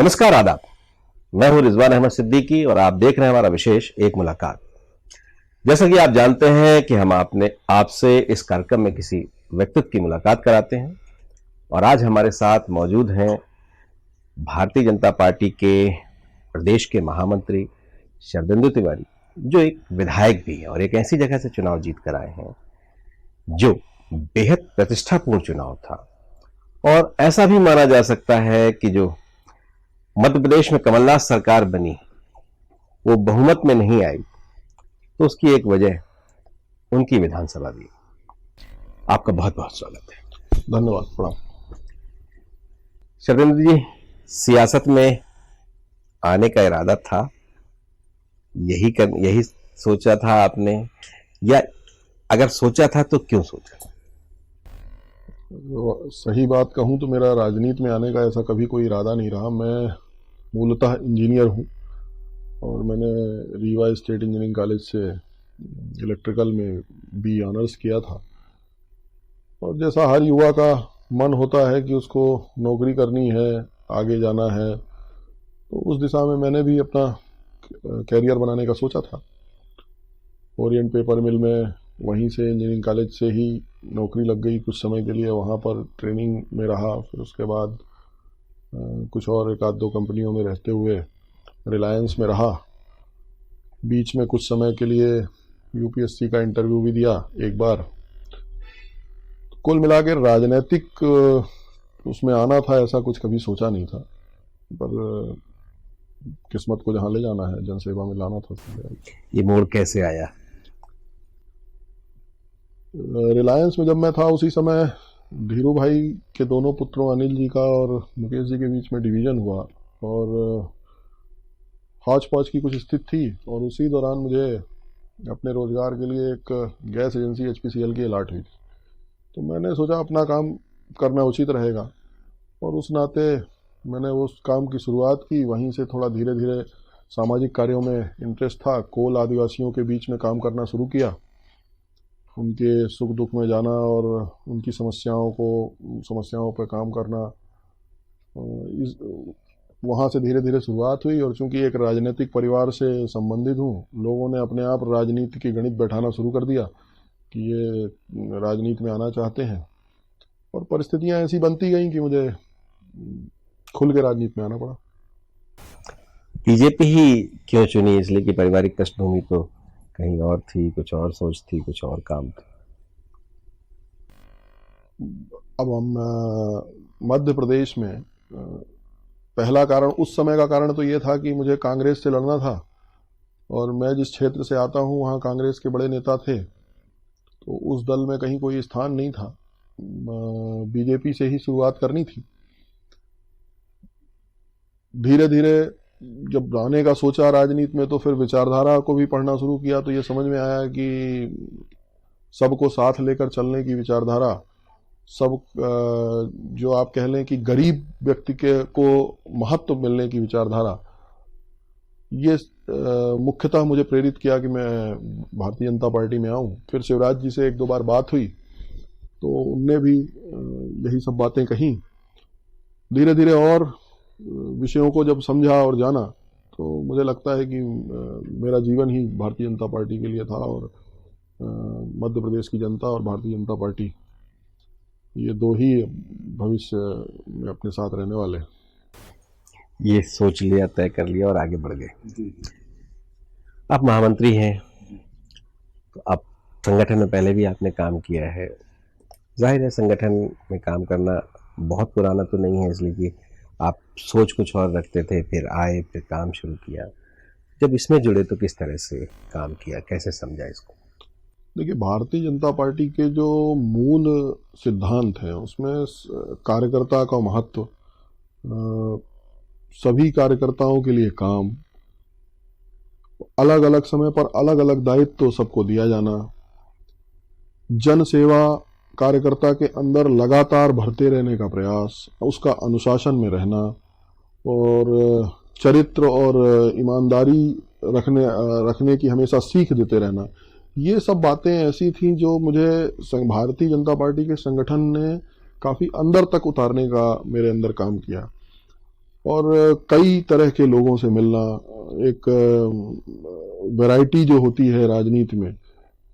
नमस्कार, आदाब। मैं हूं रिजवान अहमद सिद्दीकी और आप देख रहे हैं हमारा विशेष एक मुलाकात। जैसा कि आप जानते हैं कि हम आपसे इस कार्यक्रम में किसी व्यक्तित्व की मुलाकात कराते हैं और आज हमारे साथ मौजूद हैं भारतीय जनता पार्टी के प्रदेश के महामंत्री शरदेंदु तिवारी, जो एक विधायक भी हैं और एक ऐसी जगह से चुनाव जीत कर आए हैं जो बेहद प्रतिष्ठापूर्ण चुनाव था। और ऐसा भी माना जा सकता है कि जो मध्य प्रदेश में कमलनाथ सरकार बनी वो बहुमत में नहीं आई, तो उसकी एक वजह उनकी विधानसभा भी। आपका बहुत बहुत स्वागत है। धन्यवाद। प्रणाम। शरदेंद्र जी, सियासत में आने का इरादा था, यही सोचा था आपने, या अगर सोचा था तो क्यों सोचा? सही बात कहूं तो मेरा राजनीति में आने का ऐसा कभी कोई इरादा नहीं रहा। मैं मूलतः इंजीनियर हूं और मैंने रीवा स्टेट इंजीनियरिंग कॉलेज से इलेक्ट्रिकल में बी ऑनर्स किया था। और जैसा हर युवा का मन होता है कि उसको नौकरी करनी है, आगे जाना है, तो उस दिशा में मैंने भी अपना कैरियर बनाने का सोचा था। ओरिएंट पेपर मिल में वहीं से इंजीनियरिंग कॉलेज से ही नौकरी लग गई। कुछ समय के लिए वहाँ पर ट्रेनिंग में रहा, फिर उसके बाद कुछ और एक आध दो कंपनियों में रहते हुए रिलायंस में रहा। बीच में कुछ समय के लिए यूपीएससी का इंटरव्यू भी दिया एक बार। कुल मिला के राजनीतिक उसमें आना था ऐसा कुछ कभी सोचा नहीं था, पर किस्मत को जहाँ ले जाना है, जनसेवा में लाना था। ये मोड़ कैसे आया? रिलायंस में जब मैं था उसी समय धीरू भाई के दोनों पुत्रों अनिल जी का और मुकेश जी के बीच में डिवीज़न हुआ और हौच पौच की कुछ स्थिति थी। और उसी दौरान मुझे अपने रोज़गार के लिए एक गैस एजेंसी एचपीसीएल की अलॉट हुई थी। तो मैंने सोचा अपना काम करना उचित रहेगा और उस नाते मैंने उस काम की शुरुआत की। वहीं से थोड़ा धीरे धीरे सामाजिक कार्यों में इंटरेस्ट था। कोल आदिवासियों के बीच में काम करना शुरू किया, उनके सुख दुख में जाना और उनकी समस्याओं पर काम करना। वहाँ से धीरे धीरे शुरुआत हुई। और चूंकि एक राजनीतिक परिवार से संबंधित हूँ, लोगों ने अपने आप राजनीति की गणित बैठाना शुरू कर दिया कि ये राजनीति में आना चाहते हैं। और परिस्थितियाँ ऐसी बनती गई कि मुझे खुल के राजनीति में आना पड़ा। बीजेपी ही क्यों चुनी? इसलिए कि पारिवारिक पृष्ठभूमि तो कहीं और थी, कुछ और सोच थी, कुछ और काम था। अब हम मध्य प्रदेश में पहला कारण, उस समय का कारण तो ये था कि मुझे कांग्रेस से लड़ना था और मैं जिस क्षेत्र से आता हूँ वहाँ कांग्रेस के बड़े नेता थे, तो उस दल में कहीं कोई स्थान नहीं था। बीजेपी से ही शुरुआत करनी थी। धीरे धीरे जब आने का सोचा राजनीति में, तो फिर विचारधारा को भी पढ़ना शुरू किया, तो ये समझ में आया कि सबको साथ लेकर चलने की विचारधारा, सब जो आप कह लें कि गरीब व्यक्ति को महत्व मिलने की विचारधारा, ये मुख्यतः मुझे प्रेरित किया कि मैं भारतीय जनता पार्टी में आऊं। फिर शिवराज जी से एक दो बार बात हुई तो उनने भी यही सब बातें कहीं। धीरे धीरे और विषयों को जब समझा और जाना, तो मुझे लगता है कि मेरा जीवन ही भारतीय जनता पार्टी के लिए था और मध्य प्रदेश की जनता और भारतीय जनता पार्टी, ये दो ही भविष्य में अपने साथ रहने वाले। ये सोच लिया, तय कर लिया और आगे बढ़ गए। आप महामंत्री हैं, तो आप संगठन में पहले भी आपने काम किया है। जाहिर है संगठन में काम करना बहुत पुराना तो नहीं है, इसलिए कि आप सोच कुछ और रखते थे, फिर आए, फिर काम शुरू किया। जब इसमें जुड़े तो किस तरह से काम किया, कैसे समझा इसको? देखिए, भारतीय जनता पार्टी के जो मूल सिद्धांत हैं उसमें कार्यकर्ता का महत्व, सभी कार्यकर्ताओं के लिए काम, अलग अलग समय पर अलग अलग दायित्व तो सबको दिया जाना, जन सेवा कार्यकर्ता के अंदर लगातार भरते रहने का प्रयास, उसका अनुशासन में रहना और चरित्र और ईमानदारी रखने की हमेशा सीख देते रहना, ये सब बातें ऐसी थीं जो मुझे भारतीय जनता पार्टी के संगठन ने काफ़ी अंदर तक उतारने का मेरे अंदर काम किया। और कई तरह के लोगों से मिलना, एक वैरायटी जो होती है राजनीति में,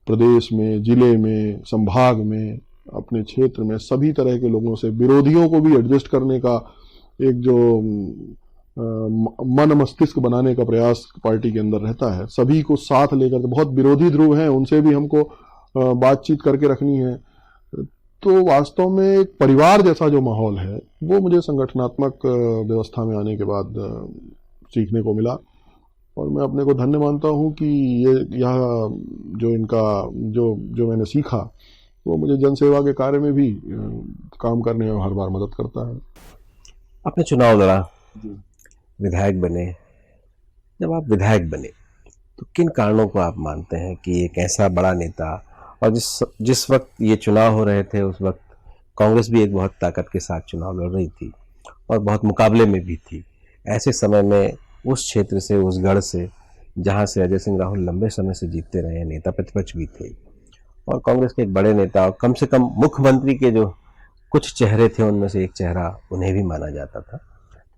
प्रदेश में, जिले में, संभाग में, अपने क्षेत्र में सभी तरह के लोगों से, विरोधियों को भी एडजस्ट करने का एक जो मन मस्तिष्क बनाने का प्रयास पार्टी के अंदर रहता है, सभी को साथ लेकर, बहुत विरोधी ध्रुव हैं उनसे भी हमको बातचीत करके रखनी है। तो वास्तव में एक परिवार जैसा जो माहौल है वो मुझे संगठनात्मक व्यवस्था में आने के बाद सीखने को मिला, और मैं अपने को धन्य मानता हूं कि यह जो इनका जो मैंने सीखा वो मुझे जनसेवा के कार्य में भी काम करने में हर बार मदद करता है। आपने चुनाव लड़ा, विधायक बने। जब आप विधायक बने तो किन कारणों को आप मानते हैं कि एक ऐसा बड़ा नेता, और जिस वक्त ये चुनाव हो रहे थे उस वक्त कांग्रेस भी एक बहुत ताकत के साथ चुनाव लड़ रही थी और बहुत मुकाबले में भी थी, ऐसे समय में उस क्षेत्र से, उस गढ़ से जहां से अजय सिंह राहुल लंबे समय से जीतते रहे, नेता प्रतिपक्ष भी थे और कांग्रेस के एक बड़े नेता और कम से कम मुख्यमंत्री के जो कुछ चेहरे थे उनमें से एक चेहरा उन्हें भी माना जाता था,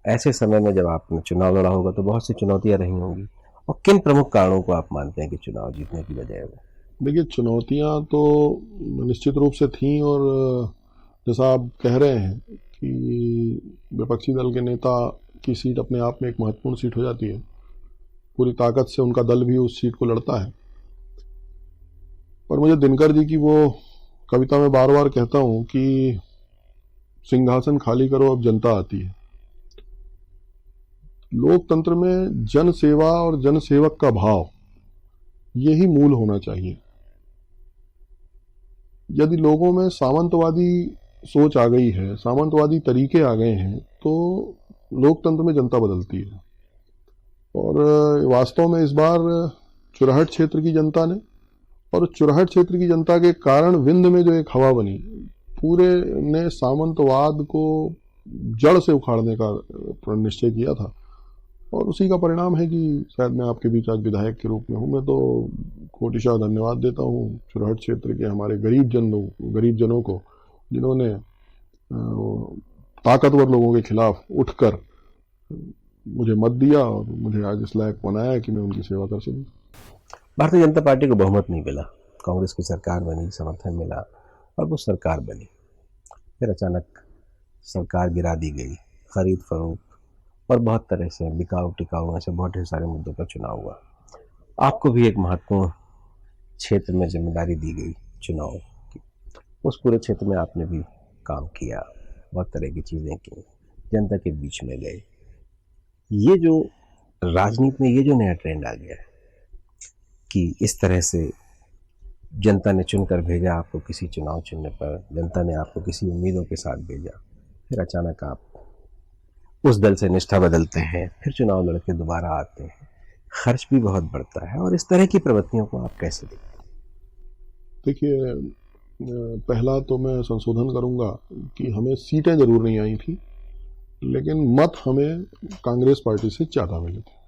ऐसे समय में जब आपने चुनाव लड़ा होगा तो बहुत सी चुनौतियां रही होंगी, और किन प्रमुख कारणों को आप मानते हैं कि चुनाव जीतने की वजह है वो? देखिए, चुनौतियां तो निश्चित रूप से थीं, और जैसा आप कह रहे हैं कि विपक्षी दल के नेता की सीट अपने आप में एक महत्वपूर्ण सीट हो जाती है, पूरी ताकत से उनका दल भी उस सीट को लड़ता है। पर मुझे दिनकर जी की वो कविता में बार बार कहता हूं कि सिंहासन खाली करो अब जनता आती है। लोकतंत्र में जन सेवा और जन सेवक का भाव यही मूल होना चाहिए। यदि लोगों में सामंतवादी सोच आ गई है, सामंतवादी तरीके आ गए हैं, तो लोकतंत्र में जनता बदलती है। और वास्तव में इस बार चुरहट क्षेत्र की जनता ने, और चुरहट क्षेत्र की जनता के कारण विंध्य में जो एक हवा बनी, पूरे ने सामंतवाद को जड़ से उखाड़ने का निश्चय किया था, और उसी का परिणाम है कि शायद मैं आपके बीच आज विधायक के रूप में हूँ। मैं तो कोटिशाह धन्यवाद देता हूँ चुरहट क्षेत्र के हमारे गरीब जनों को, जिन्होंने ताकतवर लोगों के खिलाफ उठकर मुझे मत दिया और मुझे आज इस लायक बनाया कि मैं उनकी सेवा कर सकूं। भारतीय जनता पार्टी को बहुमत नहीं मिला, कांग्रेस की सरकार बनी, समर्थन मिला और वो सरकार बनी, फिर अचानक सरकार गिरा दी गई, खरीद फरोख्त और बहुत तरह से बिकाऊ टिकाऊ ऐसे बहुत ढेर सारे मुद्दों पर चुनाव हुआ। आपको भी एक महत्वपूर्ण क्षेत्र में जिम्मेदारी दी गई चुनाव की, उस पूरे क्षेत्र में आपने भी काम किया, बहुत तरह की चीजें की, जनता के बीच में गए। ये जो राजनीति में ये जो नया ट्रेंड आ गया है कि इस तरह से जनता ने चुनकर भेजा आपको, किसी चुनाव चिन्ह पर जनता ने आपको किसी उम्मीदों के साथ भेजा, फिर अचानक आप उस दल से निष्ठा बदलते हैं, फिर चुनाव लड़के दोबारा आते हैं, खर्च भी बहुत बढ़ता है, और इस तरह की प्रवृत्तियों को आप कैसे देखते हैं? देखिए, पहला तो मैं संशोधन करूंगा कि हमें सीटें जरूर नहीं आई थी, लेकिन मत हमें कांग्रेस पार्टी से ज़्यादा मिले थे।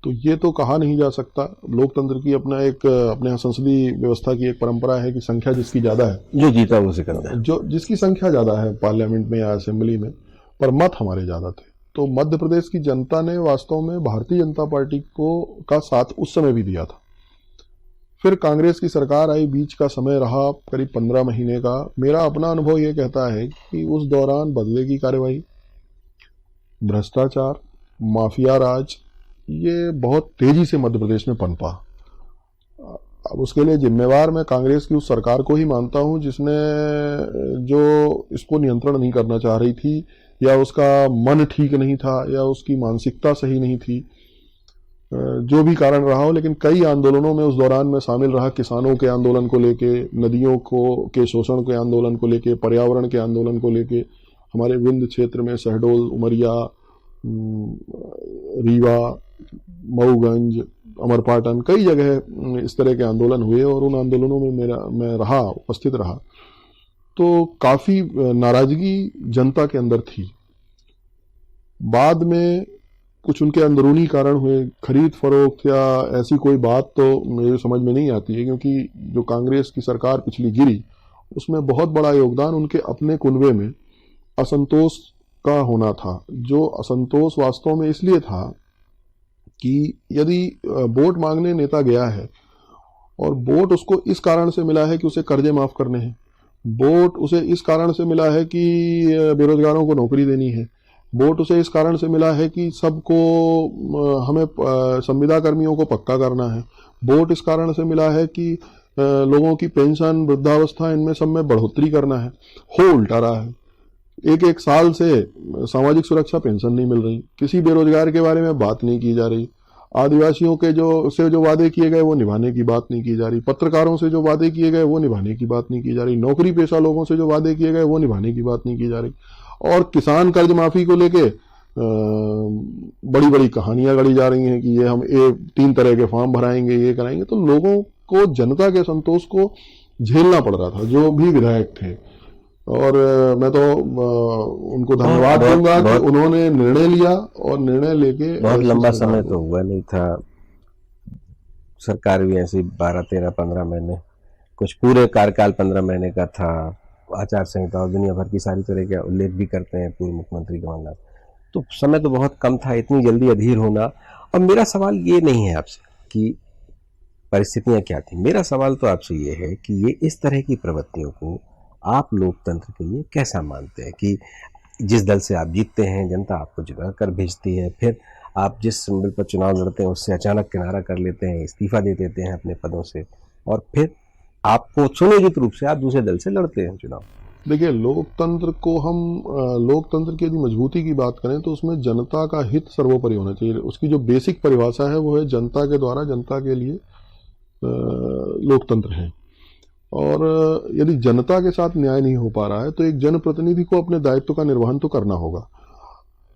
तो ये तो कहा नहीं जा सकता, लोकतंत्र की अपने यहाँ संसदीय व्यवस्था की एक परंपरा है कि संख्या जिसकी ज़्यादा है, जो जीता वो सिकंदर, जो जिसकी संख्या ज़्यादा है पार्लियामेंट में या असेंबली में, पर मत हमारे ज़्यादा थे। तो मध्य प्रदेश की जनता ने वास्तव में भारतीय जनता पार्टी का साथ उस समय भी दिया था। फिर कांग्रेस की सरकार आई, बीच का समय रहा करीब 15 महीने का। मेरा अपना अनुभव ये कहता है कि उस दौरान बदले की कार्यवाही, भ्रष्टाचार, माफिया राज, ये बहुत तेजी से मध्य प्रदेश में पनपा। अब उसके लिए जिम्मेवार मैं कांग्रेस की उस सरकार को ही मानता हूं जिसने जो इसको नियंत्रण नहीं करना चाह रही थी, या उसका मन ठीक नहीं था, या उसकी मानसिकता सही नहीं थी, जो भी कारण रहा हो। लेकिन कई आंदोलनों में उस दौरान मैं शामिल रहा, किसानों के आंदोलन को लेके, नदियों के शोषण के आंदोलन को लेके, पर्यावरण के आंदोलन को लेके, हमारे विंध्य क्षेत्र में शहडोल, उमरिया, रीवा, मऊगंज, अमरपाटन, कई जगह इस तरह के आंदोलन हुए, और उन आंदोलनों में मैं उपस्थित रहा। तो काफी नाराजगी जनता के अंदर थी। बाद में कुछ उनके अंदरूनी कारण हुए, खरीद फरोख्त या ऐसी कोई बात तो मेरे समझ में नहीं आती है, क्योंकि जो कांग्रेस की सरकार पिछली गिरी, उसमें बहुत बड़ा योगदान उनके अपने कुनबे में असंतोष का होना था, जो असंतोष वास्तव में इसलिए था कि यदि वोट मांगने नेता गया है और वोट उसको इस कारण से मिला है कि उसे कर्जे माफ करने हैं, वोट उसे इस कारण से मिला है कि बेरोजगारों को नौकरी देनी है, वोट उसे इस कारण से मिला है कि सबको हमें संविदा कर्मियों को पक्का करना है, वोट इस कारण से मिला है कि लोगों की पेंशन, वृद्धावस्था, इनमें सब में बढ़ोतरी करना है, हो उल्टा रहा है। एक एक साल से सामाजिक सुरक्षा पेंशन नहीं मिल रही, किसी बेरोजगार के बारे में बात नहीं की जा रही, आदिवासियों के जो वादे किए गए वो निभाने की बात नहीं की जा रही, पत्रकारों से जो वादे किए गए वो निभाने की बात नहीं की जा रही, नौकरी पेशा लोगों से जो वादे किए गए वो निभाने की बात नहीं की जा रही, और किसान कर्ज माफी को लेके बड़ी बड़ी कहानियां गढ़ी जा रही हैं कि ये हम 3 तरह के फॉर्म भराएंगे, ये कराएंगे। तो लोगों को, जनता के संतोष को झेलना पड़ रहा था, जो भी विधायक थे। और मैं तो उनको धन्यवाद दूंगा कि उन्होंने निर्णय लिया, और निर्णय लेके बहुत लंबा समय तो हुआ नहीं था, सरकार भी ऐसी 12, 13, 15 महीने, कुछ पूरे कार्यकाल 15 महीने का था। आचार संहिता और दुनिया भर की सारी तरह का उल्लेख भी करते हैं पूर्व मुख्यमंत्री कमलनाथ। तो समय तो बहुत कम था, इतनी जल्दी अधीर होना। और मेरा सवाल ये नहीं है आपसे कि परिस्थितियां क्या थी, मेरा सवाल तो आपसे ये है कि ये इस तरह की प्रवृत्तियों को आप लोकतंत्र के लिए कैसा मानते हैं कि जिस दल से आप जीतते हैं, जनता आपको जिता कर भेजती है, फिर आप जिस सिंबल पर चुनाव लड़ते हैं उससे अचानक किनारा कर लेते हैं, इस्तीफा दे देते हैं अपने पदों से, और फिर आपको सुनिश्चित रूप से आप दूसरे दल से लड़ते हैं चुनाव। देखिए, लोकतंत्र को हम लोकतंत्र की यदि मजबूती की बात करें तो उसमें जनता का हित सर्वोपरि होना चाहिए। उसकी जो बेसिक परिभाषा है वो है जनता के द्वारा जनता के लिए लोकतंत्र है। और यदि जनता के साथ न्याय नहीं हो पा रहा है तो एक जनप्रतिनिधि को अपने दायित्व का निर्वहन तो करना होगा।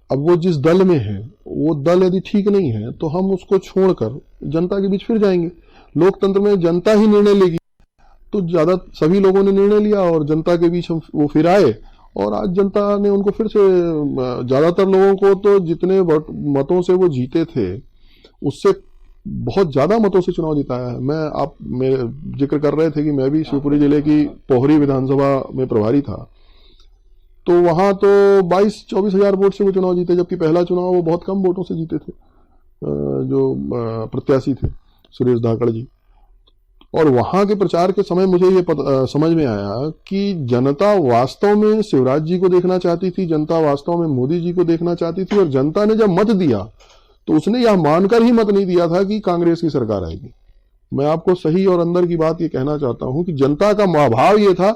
अब वो जिस दल में है, वो दल यदि ठीक नहीं है तो हम उसको छोड़कर जनता के बीच फिर जाएंगे। लोकतंत्र में जनता ही निर्णय लेगी, तो ज्यादा सभी लोगों ने निर्णय लिया और जनता के बीच वो फिर आए, और आज जनता ने उनको फिर से, ज्यादातर लोगों को तो जितने मतों से वो जीते थे उससे बहुत ज्यादा मतों से चुनाव जिताया है। आप जिक्र कर रहे थे कि मैं भी शिवपुरी जिले की पोहरी विधानसभा में प्रभारी था, तो वहां तो 22-24 हजार वोट से वो चुनाव जीते, जबकि पहला चुनाव वो बहुत कम वोटों से जीते थे, जो प्रत्याशी थे सुरेश धाकड़ जी। और वहां के प्रचार के समय मुझे ये समझ में आया कि जनता वास्तव में शिवराज जी को देखना चाहती थी, जनता वास्तव में मोदी जी को देखना चाहती थी, और जनता ने जब मत दिया तो उसने यह मानकर ही मत नहीं दिया था कि कांग्रेस की सरकार आएगी। मैं आपको सही और अंदर की बात ये कहना चाहता हूं कि जनता का भाव ये था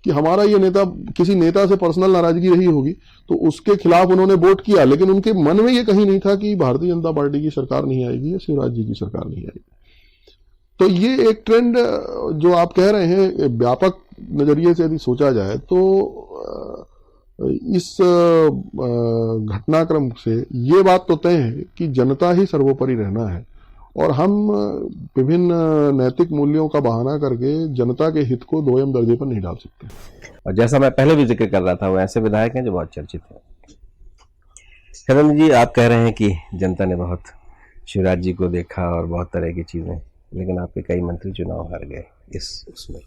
कि हमारा ये नेता, किसी नेता से पर्सनल नाराजगी रही होगी तो उसके खिलाफ उन्होंने वोट किया, लेकिन उनके मन में ये कहीं नहीं था कि भारतीय जनता पार्टी की सरकार नहीं आएगी या शिवराज जी की सरकार नहीं आएगी। तो ये एक ट्रेंड जो आप कह रहे हैं, व्यापक नजरिए से यदि सोचा जाए तो इस घटनाक्रम से ये बात तो तय है कि जनता ही सर्वोपरि रहना है, और हम विभिन्न नैतिक मूल्यों का बहाना करके जनता के हित को दोयम दर्जे पर नहीं डाल सकते। और जैसा मैं पहले भी जिक्र कर रहा था, वो ऐसे विधायक हैं जो बहुत चर्चित हैं। खरन जी, आप कह रहे हैं कि जनता ने बहुत शिवराज जी को देखा और बहुत तरह की चीजें, लेकिन आपके कई मंत्री चुनाव हार गए उसमें।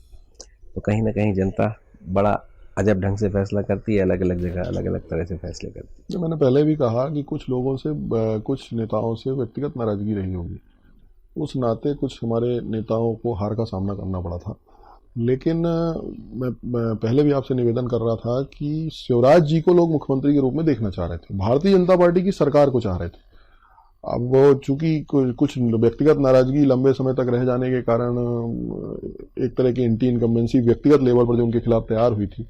तो कहीं ना कहीं जनता बड़ा अजब ढंग से फैसला करती है, अलग अलग जगह अलग अलग तरह से फैसले करती है। मैंने पहले भी कहा कि कुछ लोगों से, कुछ नेताओं से व्यक्तिगत नाराजगी रही होगी, उस नाते कुछ हमारे नेताओं को हार का सामना करना पड़ा था। लेकिन मैं पहले भी आपसे निवेदन कर रहा था कि शिवराज जी को लोग मुख्यमंत्री के रूप में देखना चाह रहे थे, भारतीय जनता पार्टी की सरकार को चाह रहे थे। अब वो चूंकि कुछ व्यक्तिगत नाराजगी लंबे समय तक रह जाने के कारण एक तरह की एंटी इनकम्बेंसी व्यक्तिगत लेवल पर जो उनके खिलाफ तैयार हुई थी,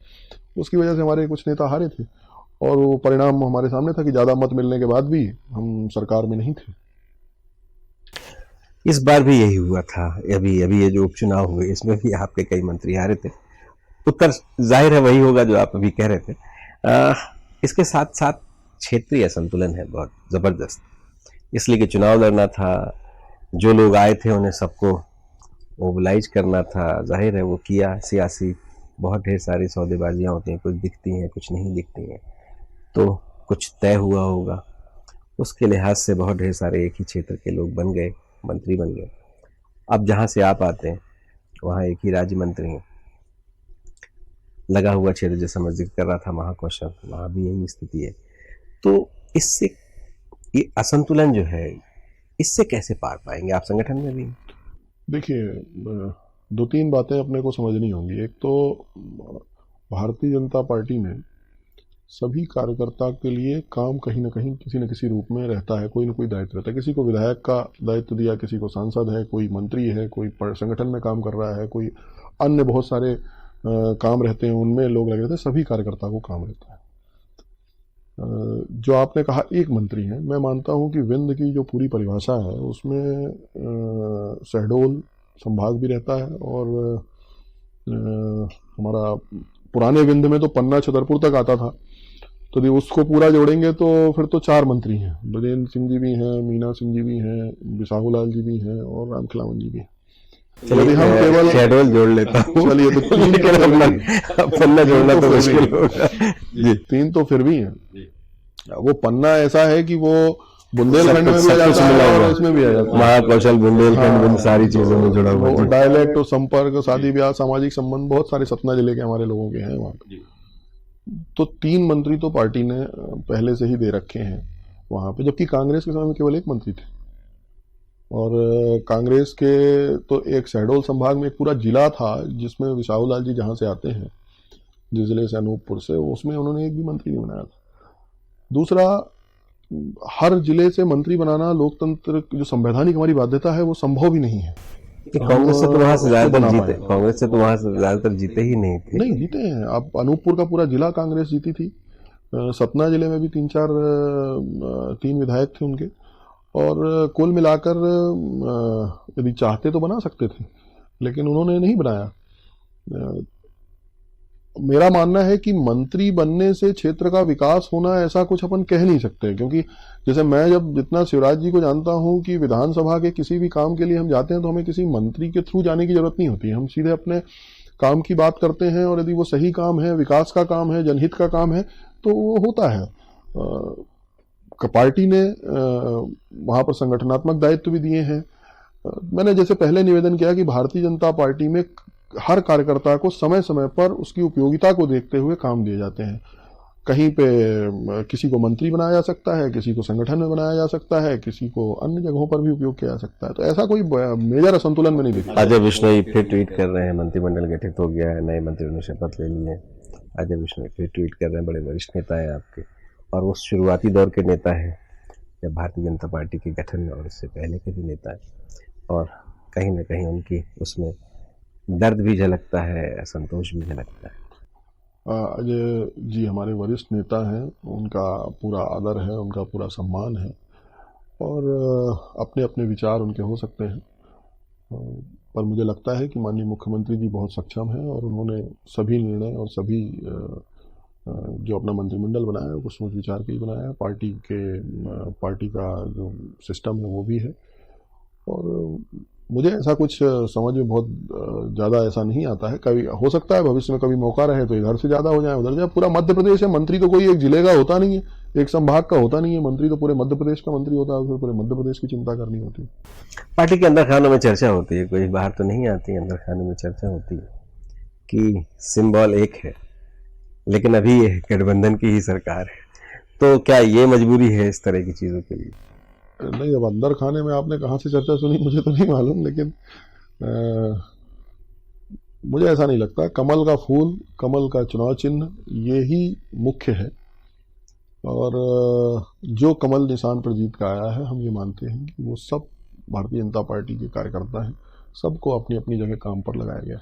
उसकी वजह से हमारे कुछ नेता हारे थे, और वो परिणाम हमारे सामने था कि ज्यादा मत मिलने के बाद भी हम सरकार में नहीं थे। इस बार भी यही हुआ था। अभी ये जो उपचुनाव हुए इसमें भी आपके कई मंत्री हारे थे। उत्तर जाहिर है वही होगा जो आप अभी कह रहे थे। इसके साथ साथ क्षेत्रीय असंतुलन है बहुत जबरदस्त, इसलिए कि चुनाव लड़ना था, जो लोग आए थे उन्हें सबको मोबिलाइज करना था, जाहिर है वो किया। सियासी बहुत ढेर सारी सौदेबाजियां होती हैं, कुछ दिखती हैं कुछ नहीं दिखती हैं, तो कुछ तय हुआ होगा। उसके लिहाज से बहुत ढेर सारे एक ही क्षेत्र के लोग बन गए, मंत्री बन गए। अब जहां से आप आते हैं वहां एक ही राज्य मंत्री हैं, लगा हुआ क्षेत्र, जैसा मैं जिक्र कर रहा था महाकौशल, वहां भी यही स्थिति है। तो इससे ये असंतुलन जो है, इससे कैसे पार पाएंगे आप संगठन में भी? देखिए, दो तीन बातें अपने को समझनी होंगी। एक तो भारतीय जनता पार्टी में सभी कार्यकर्ता के लिए काम कहीं ना कहीं किसी न किसी रूप में रहता है, कोई ना कोई दायित्व रहता है। किसी को विधायक का दायित्व दिया, किसी को सांसद है, कोई मंत्री है, कोई संगठन में काम कर रहा है, कोई अन्य बहुत सारे काम रहते हैं, उनमें लोग लगे रहते हैं। सभी कार्यकर्ता को काम रहता है। जो आपने कहा एक मंत्री है, मैं मानता हूं कि विंध्य की जो पूरी परिभाषा है उसमें शहडोल संभाग भी रहता है, और हमारा पुराने विंध्य में तो पन्ना छतरपुर तक आता था। तो यदि उसको पूरा जोड़ेंगे तो फिर तो 4 मंत्री हैं। ब्रजेंद्र सिंह जी भी हैं, मीना सिंह जी भी हैं, बिसाहू लाल जी भी हैं, और राम खिलावन जी भी हैं। यदि हम केवल शेड्यूल जोड़ लेता हूँ, चलिए तो तीन पन्ना जोड़ना तो मुश्किल होगा जी। 3 तो फिर भी हैं। वो पन्ना ऐसा है कि वो बुंदेलखंड में भी आ जाता है और इसमें भी आ जाता है। महाकौशल, बुंदेलखंड, सारी चीजों में जुड़ा हुआ है। डायलेक्ट और संपर्क, शादी ब्याह, सामाजिक संबंध, बहुत सारे सतना जिले के हमारे लोगों के हैं वहाँ। तो 3 मंत्री तो पार्टी ने पहले से ही दे रखे हैं वहाँ पे, जबकि कांग्रेस के समय में केवल 1 मंत्री थे। और कांग्रेस के तो एक शहडोल संभाग में एक पूरा जिला था जिसमें बिसाहू लाल जी जहाँ से आते हैं, जिस जिले से, अनूपपुर से, उसमें उन्होंने एक भी मंत्री नहीं बनाया था। दूसरा, हर जिले से मंत्री बनाना लोकतंत्र जो संवैधानिक हमारी बाध्यता है वो संभव भी नहीं है। कांग्रेस से तो वहां से ज्यादातर जीते, कांग्रेस से तो वहां से ज्यादातर जीते ही नहीं थे। नहीं जीते हैं। आप अनूपपुर का पूरा जिला कांग्रेस जीती थी। सतना जिले में भी 3 विधायक थे उनके, और कुल मिलाकर यदि चाहते तो बना सकते थे, लेकिन उन्होंने नहीं बनाया। मेरा मानना है कि मंत्री बनने से क्षेत्र का विकास होना, ऐसा कुछ अपन कह नहीं सकते, क्योंकि जैसे मैं जब जितना शिवराज जी को जानता हूं कि विधानसभा के किसी भी काम के लिए हम जाते हैं तो हमें किसी मंत्री के थ्रू जाने की जरूरत नहीं होती। हम सीधे अपने काम की बात करते हैं, और यदि वो सही काम है, विकास का काम है, जनहित का काम है, तो वो होता है। पार्टी ने वहां पर संगठनात्मक दायित्व भी दिए हैं। मैंने जैसे पहले निवेदन किया कि भारतीय जनता पार्टी में हर कार्यकर्ता को समय समय पर उसकी उपयोगिता को देखते हुए काम दिए जाते हैं। कहीं पे किसी को मंत्री बनाया जा सकता है, किसी को संगठन में बनाया जा सकता है, किसी को अन्य जगहों पर भी उपयोग किया जा सकता है। तो ऐसा कोई मेजर असंतुलन में नहीं दिखता। अजय बिश्नोई फिर ट्वीट कर रहे हैं, मंत्रिमंडल गठित हो गया है, नए मंत्रियों ने शपथ ले ली है। अजय बिश्नोई फिर ट्वीट कर रहे हैं, बड़े वरिष्ठ नेता है आपके, और वो शुरुआती दौर के नेता है जब भारतीय जनता पार्टी के गठन, और इससे पहले के भी नेता है, और कहीं ना कहीं उनकी उसमें दर्द भी झलकता है, असंतोष भी झलकता है। अजय जी हमारे वरिष्ठ नेता हैं, उनका पूरा आदर है, उनका पूरा सम्मान है, और अपने अपने विचार उनके हो सकते हैं, पर मुझे लगता है कि माननीय मुख्यमंत्री जी बहुत सक्षम हैं, और उन्होंने सभी निर्णय और सभी जो अपना मंत्रिमंडल बनाया है वो सोच विचार के ही बनाया है। पार्टी का जो सिस्टम है वो भी है, और मुझे ऐसा कुछ समझ में बहुत ज़्यादा ऐसा नहीं आता है। कभी हो सकता है भविष्य में कभी मौका रहे तो इधर से ज़्यादा हो जाए, उधर जाए। पूरा मध्य प्रदेश है, मंत्री तो कोई एक जिले का होता नहीं है, एक संभाग का होता नहीं है, मंत्री तो पूरे मध्य प्रदेश का मंत्री होता है, उसमें पूरे मध्य प्रदेश की चिंता करनी होती है। पार्टी के अंदर खानों में चर्चा होती है, कोई बाहर तो नहीं आती, अंदर खानों में चर्चा होती है कि सिंबल एक है, लेकिन अभी ये गठबंधन की ही सरकार है। तो क्या ये मजबूरी है इस तरह की चीज़ों के लिए? नहीं, अब अंदर खाने में आपने कहाँ से चर्चा सुनी मुझे तो नहीं मालूम, लेकिन मुझे ऐसा नहीं लगता। कमल का फूल, कमल का चुनाव चिन्ह, ये ही मुख्य है, और जो कमल निशान पर जीत का आया है, हम ये मानते हैं कि वो सब भारतीय जनता पार्टी के कार्यकर्ता हैं, सबको अपनी अपनी जगह काम पर लगाया गया।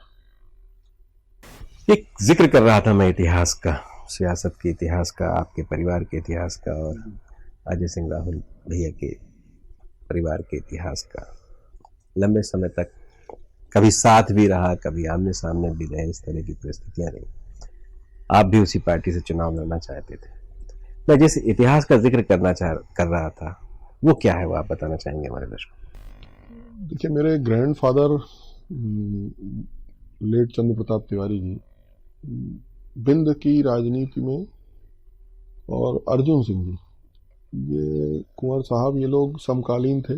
एक जिक्र कर रहा था मैं इतिहास का, सियासत के इतिहास का, आपके परिवार के इतिहास का, और अजय सिंह राहुल भैया के परिवार के इतिहास का। लंबे समय तक कभी साथ भी रहा, कभी आमने सामने भी रहे, इस तरह की परिस्थितियां रही। आप भी उसी पार्टी से चुनाव लड़ना चाहते थे। मैं जिस इतिहास का जिक्र कर रहा था वो क्या है, वो आप बताना चाहेंगे हमारे दर्शकों? देखिए, मेरे ग्रैंडफादर लेट चंद्र प्रताप तिवारी जी विंध्य की राजनीति में, और अर्जुन सिंह जी, ये कुंवर साहब, ये लोग समकालीन थे।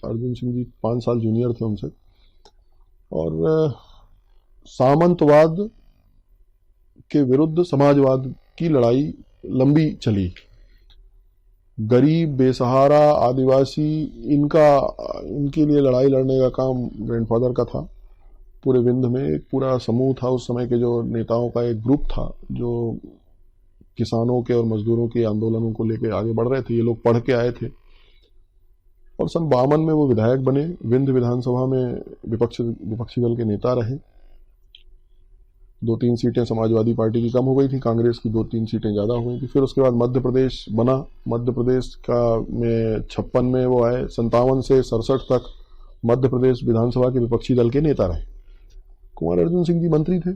अर्जुन सिंह जी 5 साल जूनियर थे उनसे, और सामंतवाद के विरुद्ध समाजवाद की लड़ाई लंबी चली। गरीब, बेसहारा, आदिवासी, इनके लिए लड़ाई लड़ने का काम ग्रैंडफादर का था। पूरे विंध्य में एक पूरा समूह था, उस समय के जो नेताओं का एक ग्रुप था जो किसानों के और मजदूरों के आंदोलनों को लेकर आगे बढ़ रहे थे। ये लोग पढ़ के आए थे और सन 52 में वो विधायक बने। विंध्य विधानसभा में विपक्षी दल के नेता रहे। 2-3 सीटें समाजवादी पार्टी की कम हो गई थी, कांग्रेस की 2-3 सीटें ज़्यादा हो गई थी। फिर उसके बाद मध्य प्रदेश बना। मध्य प्रदेश का में 56 में वो आए। 57 से 67 तक मध्य प्रदेश विधानसभा के विपक्षी दल के नेता रहे। कुंवर अर्जुन सिंह जी मंत्री थे,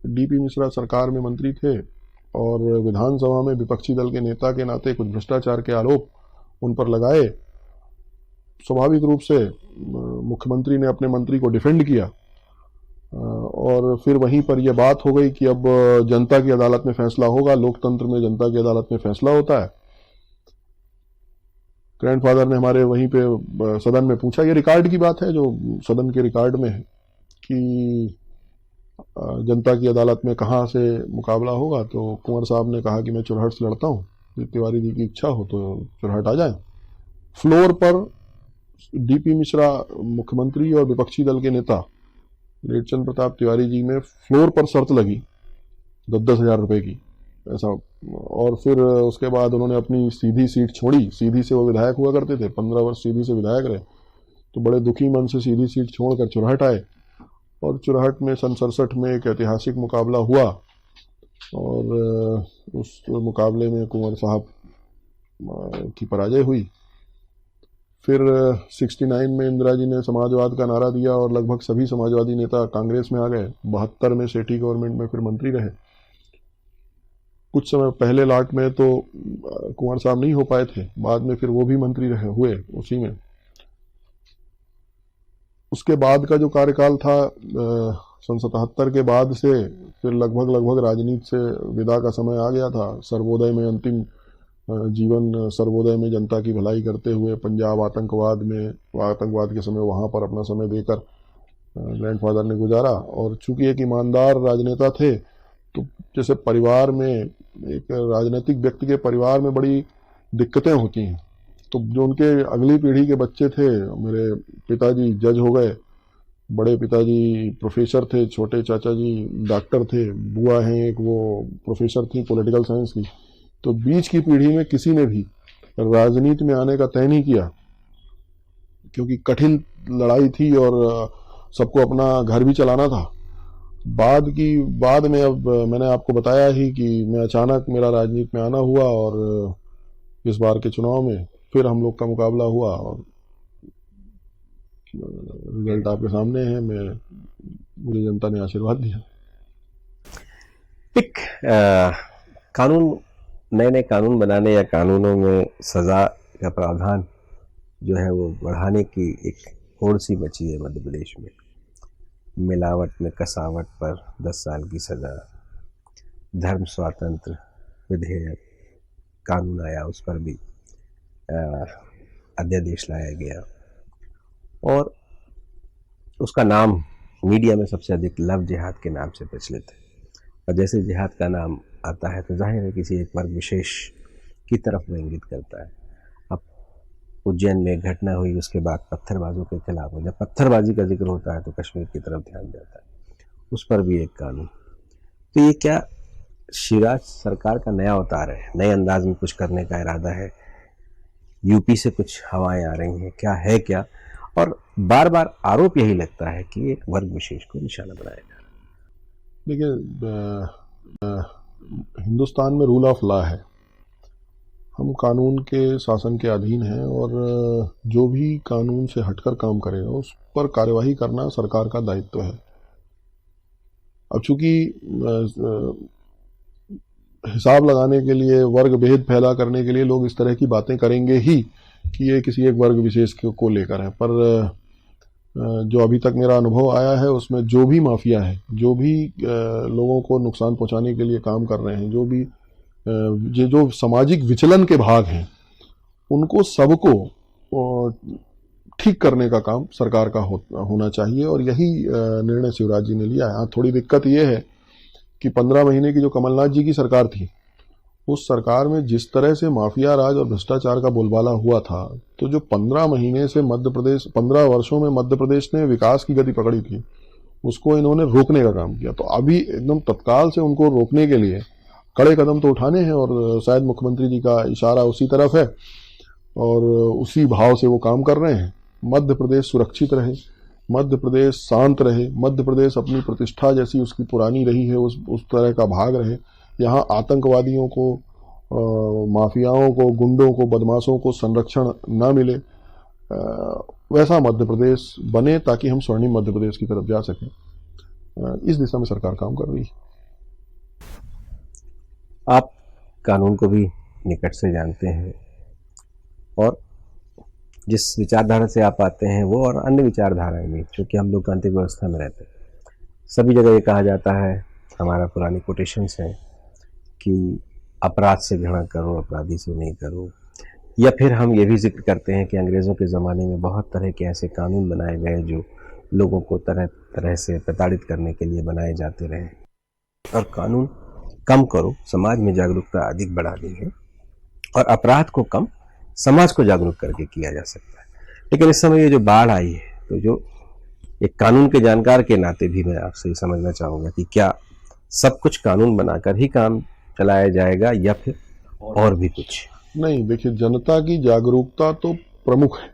डीपी मिश्रा सरकार में मंत्री थे और विधानसभा में विपक्षी दल के नेता के नाते कुछ भ्रष्टाचार के आरोप उन पर लगाए। स्वाभाविक रूप से मुख्यमंत्री ने अपने मंत्री को डिफेंड किया और फिर वहीं पर यह बात हो गई कि अब जनता की अदालत में फैसला होगा। लोकतंत्र में जनता की अदालत में फैसला होता है। ग्रैंडफादर ने हमारे वहीं पे सदन में पूछा, ये रिकॉर्ड की बात है जो सदन के रिकॉर्ड में है, कि जनता की अदालत में कहाँ से मुकाबला होगा। तो कुंवर साहब ने कहा कि मैं चुरहट से लड़ता हूँ, तिवारी जी की इच्छा हो तो चुरहट आ जाए। फ्लोर पर डीपी मिश्रा मुख्यमंत्री और विपक्षी दल के नेता लेटचंद प्रताप तिवारी जी में फ्लोर पर शर्त लगी 10-10 हजार रुपए की, ऐसा। और फिर उसके बाद उन्होंने अपनी सीधी सीट छोड़ी। सीधी से वो विधायक हुआ करते थे, 15 वर्ष सीधी से विधायक रहे। तो बड़े दुखी मन से सीधी सीट छोड़कर चुरहट आए और चुरहट में सन 67 में एक ऐतिहासिक मुकाबला हुआ और उस मुकाबले में कुंवर साहब की पराजय हुई। फिर 69 में इंदिरा जी ने समाजवाद का नारा दिया और लगभग सभी समाजवादी नेता कांग्रेस में आ गए। 72 में सेठी गवर्नमेंट में फिर मंत्री रहे। कुछ समय पहले लॉट में तो कुंवर साहब नहीं हो पाए थे, बाद में फिर वो भी मंत्री हुए उसी में। उसके बाद का जो कार्यकाल था सन 77 के बाद से फिर लगभग राजनीति से विदा का समय आ गया था। सर्वोदय में अंतिम जीवन सर्वोदय में जनता की भलाई करते हुए पंजाब आतंकवाद के समय वहाँ पर अपना समय देकर ग्रैंडफादर ने गुजारा। और चूंकि एक ईमानदार राजनेता थे तो जैसे परिवार में एक राजनीतिक व्यक्ति के परिवार में बड़ी दिक्कतें होती हैं, तो जो उनके अगली पीढ़ी के बच्चे थे, मेरे पिताजी जज हो गए, बड़े पिताजी प्रोफेसर थे, छोटे चाचा जी डॉक्टर थे, बुआ हैं एक वो प्रोफेसर थी पॉलिटिकल साइंस की। तो बीच की पीढ़ी में किसी ने भी राजनीति में आने का तय नहीं किया, क्योंकि कठिन लड़ाई थी और सबको अपना घर भी चलाना था। बाद में अब मैंने आपको बताया ही कि मैं अचानक मेरा राजनीति में आना हुआ और इस बार के चुनाव में फिर हम लोग का मुकाबला हुआ और रिजल्ट आपके सामने है। मुझे जनता ने आशीर्वाद दिया। एक कानून, नए नए कानून बनाने या कानूनों में सजा का प्रावधान जो है वो बढ़ाने की एक होड़ सी मची है मध्य प्रदेश में। मिलावट में कसावट पर 10 साल की सजा, धर्म स्वातंत्र विधेयक कानून आया, उस पर भी अध्यादेश लाया गया और उसका नाम मीडिया में सबसे अधिक लव जिहाद के नाम से प्रचलित है। और जैसे जिहाद का नाम आता है तो जाहिर है किसी एक वर्ग विशेष की तरफ वो इंगित करता है। अब उज्जैन में एक घटना हुई, उसके बाद पत्थरबाजों के खिलाफ, जब पत्थरबाजी का जिक्र होता है तो कश्मीर की तरफ ध्यान जाता है, उस पर भी एक कानून। तो ये क्या शिवराज सरकार का नया अवतार है, नए अंदाज में कुछ करने का इरादा है? यूपी से कुछ हवाएं आ रही हैं, क्या है क्या? और बार बार आरोप यही लगता है कि एक वर्ग विशेष को निशाना बनाया जा रहा है। देखिए, हिंदुस्तान में रूल ऑफ लॉ है, हम कानून के शासन के अधीन हैं और जो भी कानून से हटकर काम करेगा उस पर कार्यवाही करना सरकार का दायित्व है। अब चूंकि हिसाब लगाने के लिए, वर्ग भेद फैला करने के लिए लोग इस तरह की बातें करेंगे ही कि ये किसी एक वर्ग विशेष को लेकर है, पर जो अभी तक मेरा अनुभव आया है उसमें जो भी माफिया है, जो भी लोगों को नुकसान पहुंचाने के लिए काम कर रहे हैं, जो सामाजिक विचलन के भाग हैं, उनको सबको ठीक करने का काम सरकार का होना चाहिए और यही निर्णय शिवराज जी ने लिया है। थोड़ी दिक्कत ये है कि 15 महीने की जो कमलनाथ जी की सरकार थी, उस सरकार में जिस तरह से माफिया राज और भ्रष्टाचार का बोलबाला हुआ था, तो जो 15 महीने से मध्य प्रदेश, 15 वर्षों में मध्य प्रदेश ने विकास की गति पकड़ी थी, उसको इन्होंने रोकने का काम किया। तो अभी एकदम तत्काल से उनको रोकने के लिए कड़े कदम तो उठाने हैं, और शायद मुख्यमंत्री जी का इशारा उसी तरफ है और उसी भाव से वो काम कर रहे हैं। मध्य प्रदेश सुरक्षित रहे, मध्य प्रदेश शांत रहे, मध्य प्रदेश अपनी प्रतिष्ठा जैसी उसकी पुरानी रही है उस तरह का भाग रहे। यहाँ आतंकवादियों को, माफियाओं को, गुंडों को, बदमाशों को संरक्षण न मिले, वैसा मध्य प्रदेश बने ताकि हम स्वर्णिम मध्य प्रदेश की तरफ जा सकें। इस दिशा में सरकार काम कर रही है। आप कानून को भी निकट से जानते हैं और जिस विचारधारा से आप आते हैं वो और अन्य विचारधाराएं भी, चूँकि हम लोकतांत्रिक व्यवस्था में रहते हैं, सभी जगह ये कहा जाता है, हमारा पुरानी कोटेशंस है कि अपराध से घृणा करो, अपराधी से नहीं करो। या फिर हम ये भी जिक्र करते हैं कि अंग्रेज़ों के ज़माने में बहुत तरह के ऐसे कानून बनाए गए जो लोगों को तरह तरह से प्रताड़ित करने के लिए बनाए जाते रहे, और कानून कम करो, समाज में जागरूकता अधिक बढ़ानी है, और अपराध को कम, समाज को जागरूक करके किया जा सकता है। लेकिन इस समय ये जो बाढ़ आई है, तो जो एक कानून के जानकार के नाते भी मैं आपसे समझना चाहूँगा कि क्या सब कुछ कानून बनाकर ही काम चलाया जाएगा या फिर और भी कुछ? नहीं, देखिए, जनता की जागरूकता तो प्रमुख है।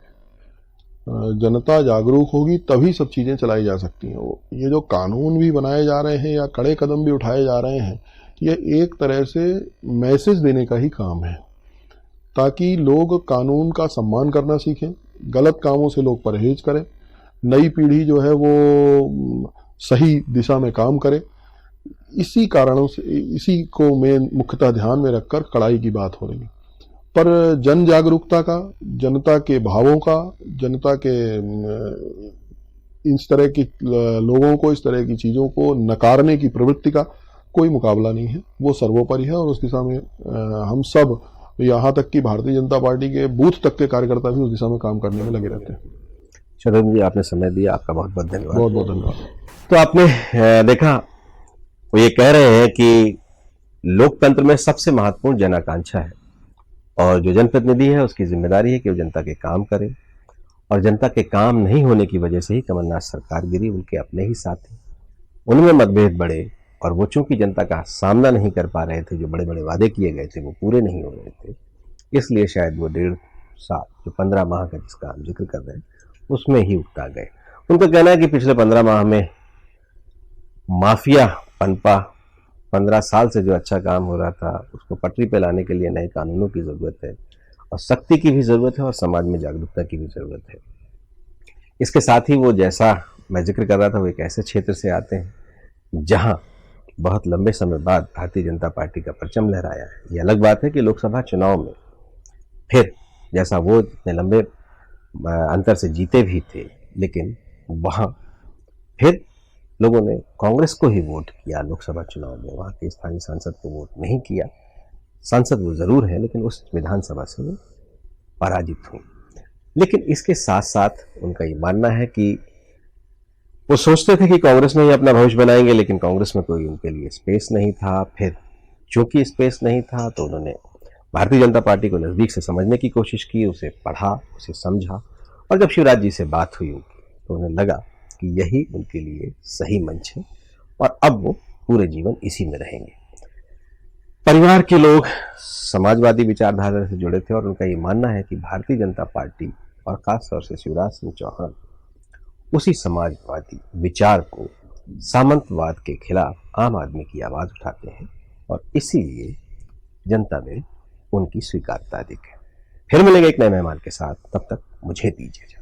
जनता जागरूक होगी तभी सब चीज़ें चलाई जा सकती हैं। ये जो कानून भी बनाए जा रहे हैं या कड़े कदम भी उठाए जा रहे हैं, ये एक तरह से मैसेज देने का ही काम है, ताकि लोग कानून का सम्मान करना सीखें, गलत कामों से लोग परहेज करें, नई पीढ़ी जो है वो सही दिशा में काम करे। इसी कारणों से, इसी को मैं मुख्यतः ध्यान में रखकर कड़ाई की बात हो रही है। पर जन जागरूकता का, जनता के भावों का, जनता के इस तरह की लोगों को, इस तरह की चीज़ों को नकारने की प्रवृत्ति का कोई मुकाबला नहीं है। वो सर्वोपरि है और उस दिशा में हम सब, यहाँ तक कि भारतीय जनता पार्टी के बूथ तक के कार्यकर्ता भी उस दिशा में काम करने में लगे रहते हैं। शरद जी, आपने समय दिया, आपका बहुत बहुत धन्यवाद। बहुत बहुत धन्यवाद। तो आपने देखा, वो ये कह रहे हैं कि लोकतंत्र में सबसे महत्वपूर्ण जन आकांक्षा है, और जो जनप्रतिनिधि है उसकी जिम्मेदारी है कि वो जनता के काम करे, और जनता के काम नहीं होने की वजह से ही कमलनाथ सरकार गिरी। उनके अपने ही साथी, उनमें मतभेद बढ़े, और वो चूंकि जनता का सामना नहीं कर पा रहे थे, जो बड़े बड़े वादे किए गए थे वो पूरे नहीं हो रहे थे, इसलिए शायद वो 1.5 साल, जो 15 माह का जिसका हम जिक्र कर रहे हैं, उसमें ही उकता गए। उनका कहना है कि पिछले 15 माह में माफिया पनपा, 15 साल से जो अच्छा काम हो रहा था उसको पटरी पे लाने के लिए नए कानूनों की जरूरत है, और सख्ती की भी जरूरत है, और समाज में जागरूकता की भी जरूरत है। इसके साथ ही वो, जैसा मैं जिक्र कर रहा था, वो एक ऐसे क्षेत्र से आते हैं जहां बहुत लंबे समय बाद भारतीय जनता पार्टी का परचम लहराया है। ये अलग बात है कि लोकसभा चुनाव में फिर, जैसा वो इतने लंबे अंतर से जीते भी थे, लेकिन वहां फिर लोगों ने कांग्रेस को ही वोट किया लोकसभा चुनाव में, वहां के स्थानीय सांसद को वोट नहीं किया। सांसद वो जरूर है, लेकिन उस विधानसभा से वो पराजित हुई। लेकिन इसके साथ साथ उनका ये मानना है कि वो सोचते थे कि कांग्रेस में ही अपना भविष्य बनाएंगे, लेकिन कांग्रेस में कोई उनके लिए स्पेस नहीं था। फिर चूंकि स्पेस नहीं था, तो उन्होंने भारतीय जनता पार्टी को नज़दीक से समझने की कोशिश की, उसे पढ़ा, उसे समझा, और जब शिवराज जी से बात हुई उनकी, तो उन्हें लगा कि यही उनके लिए सही मंच है, और अब वो पूरे जीवन इसी में रहेंगे। परिवार के लोग समाजवादी विचारधारा से जुड़े थे, और उनका ये मानना है कि भारतीय जनता पार्टी और खासतौर से शिवराज सिंह चौहान उसी समाजवादी विचार को, सामंतवाद के खिलाफ आम आदमी की आवाज उठाते हैं, और इसीलिए जनता में उनकी स्वीकार्यता अधिक है। फिर मिलेंगे एक नए मेहमान के साथ, तब तक मुझे दीजिए।